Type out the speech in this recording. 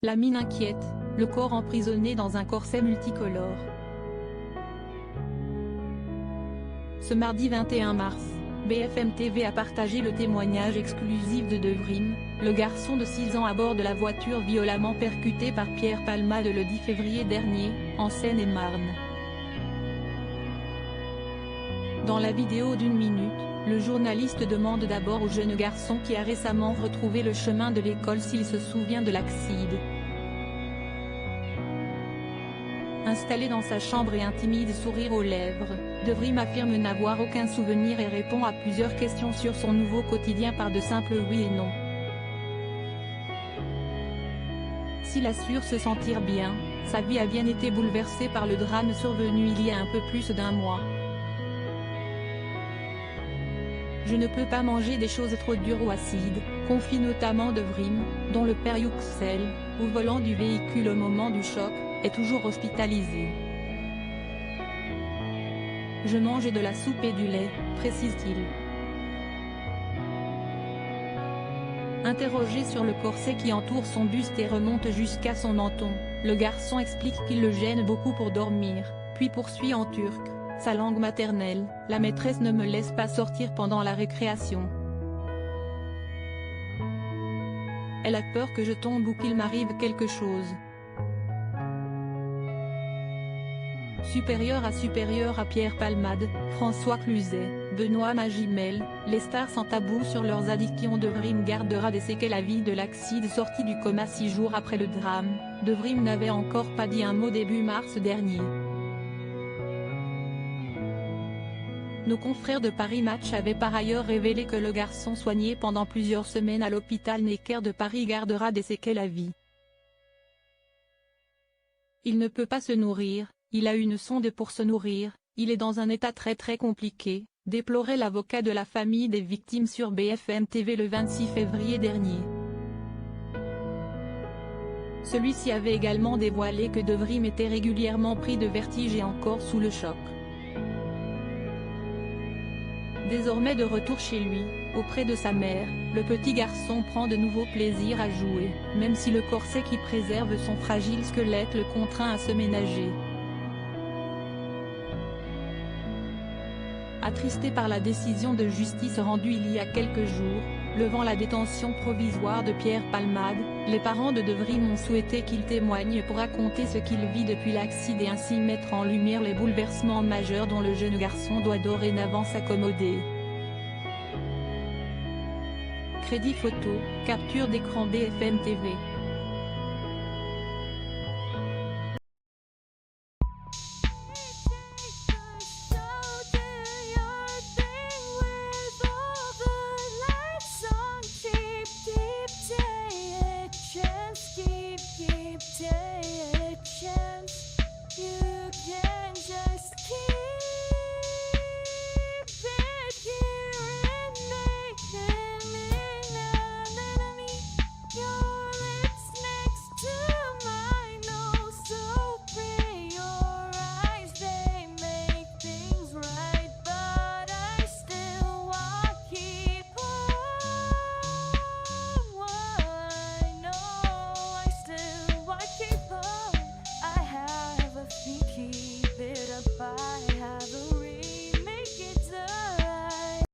La mine inquiète, le corps emprisonné dans un corset multicolore. Ce mardi 21 mars, BFM TV a partagé le témoignage exclusif de Devrim, le garçon de 6 ans à bord de la voiture violemment percutée par Pierre Palmade le 10 février dernier, en Seine-et-Marne. Dans la vidéo d'1 minute, le journaliste demande d'abord au jeune garçon qui a récemment retrouvé le chemin de l'école s'il se souvient de l'accident. Installé dans sa chambre et un timide sourire aux lèvres, Devrim affirme n'avoir aucun souvenir et répond à plusieurs questions sur son nouveau quotidien par de simples oui et non. S'il assure se sentir bien, sa vie a bien été bouleversée par le drame survenu il y a un peu plus d'1 mois. Je ne peux pas manger des choses trop dures ou acides, confie notamment Devrim, dont le père Yüksel, au volant du véhicule au moment du choc, est toujours hospitalisé. Je mange de la soupe et du lait, précise-t-il. Interrogé sur le corset qui entoure son buste et remonte jusqu'à son menton, le garçon explique qu'il le gêne beaucoup pour dormir, puis poursuit en turc, sa langue maternelle, la maîtresse ne me laisse pas sortir pendant la récréation. Elle a peur que je tombe ou qu'il m'arrive quelque chose. Supérieur à Pierre Palmade, François Cluzet, Benoît Magimel, les stars sans tabou sur leurs addictions. Devrim gardera des séquelles à vie de l'accident. Sorti du coma 6 jours après le drame, Devrim n'avait encore pas dit un mot début mars dernier. Nos confrères de Paris Match avaient par ailleurs révélé que le garçon soigné pendant plusieurs semaines à l'hôpital Necker de Paris gardera des séquelles à vie. Il ne peut pas se nourrir, il a une sonde pour se nourrir, il est dans un état très compliqué, déplorait l'avocat de la famille des victimes sur BFM TV le 26 février dernier. Celui-ci avait également dévoilé que Devrim était régulièrement pris de vertige et encore sous le choc. Désormais de retour chez lui, auprès de sa mère, le petit garçon prend de nouveau plaisir à jouer, même si le corset qui préserve son fragile squelette le contraint à se ménager. Attristé par la décision de justice rendue il y a quelques jours, levant la détention provisoire de Pierre Palmade, les parents de Devrim ont souhaité qu'il témoigne pour raconter ce qu'il vit depuis l'accident et ainsi mettre en lumière les bouleversements majeurs dont le jeune garçon doit dorénavant s'accommoder. Crédit photo, capture d'écran BFM TV.